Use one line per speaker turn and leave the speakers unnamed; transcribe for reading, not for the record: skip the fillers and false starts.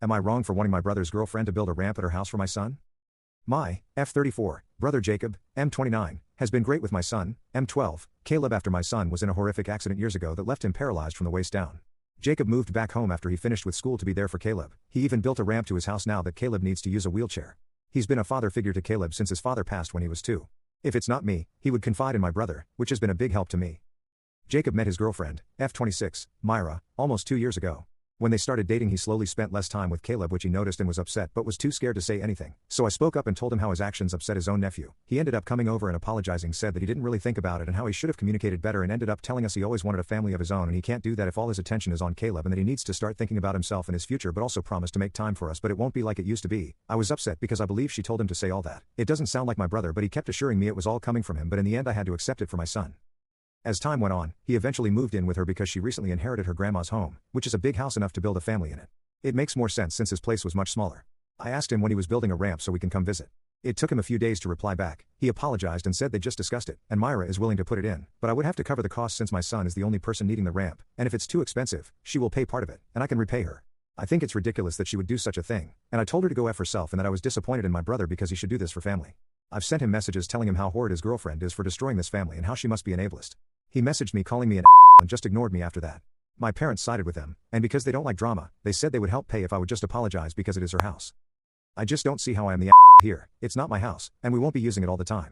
Am I wrong for wanting my brother's girlfriend to build a ramp at her house for my son? My F34 brother Jacob, M29, has been great with my son, M12, Caleb, after my son was in a horrific accident years ago that left him paralyzed from the waist down. Jacob moved back home after he finished with school to be there for Caleb. He even built a ramp to his house now that Caleb needs to use a wheelchair. He's been a father figure to Caleb since his father passed when he was 2. If it's not me, he would confide in my brother, which has been a big help to me. Jacob met his girlfriend, F26, Myra, almost 2 years ago. When they started dating, he slowly spent less time with Caleb, which he noticed and was upset but was too scared to say anything. So I spoke up and told him how his actions upset his own nephew. He ended up coming over and apologizing, said that he didn't really think about it and how he should have communicated better, and ended up telling us he always wanted a family of his own and he can't do that if all his attention is on Caleb, and that he needs to start thinking about himself and his future, but also promised to make time for us, but it won't be like it used to be. I was upset because I believe she told him to say all that. It doesn't sound like my brother, but he kept assuring me it was all coming from him, but in the end I had to accept it for my son. As time went on, he eventually moved in with her because she recently inherited her grandma's home, which is a big house enough to build a family in it. It makes more sense since his place was much smaller. I asked him when he was building a ramp so we can come visit. It took him a few days to reply back. He apologized and said they just discussed it, and Myra is willing to put it in, but I would have to cover the cost since my son is the only person needing the ramp, and if it's too expensive, she will pay part of it, and I can repay her. I think it's ridiculous that she would do such a thing, and I told her to go F herself and that I was disappointed in my brother because he should do this for family. I've sent him messages telling him how horrid his girlfriend is for destroying this family and how she must be an ableist. He messaged me calling me an and just ignored me after that. My parents sided with them, and because they don't like drama, they said they would help pay if I would just apologize because it is her house. I just don't see how I am the here. It's not my house, and we won't be using it all the time.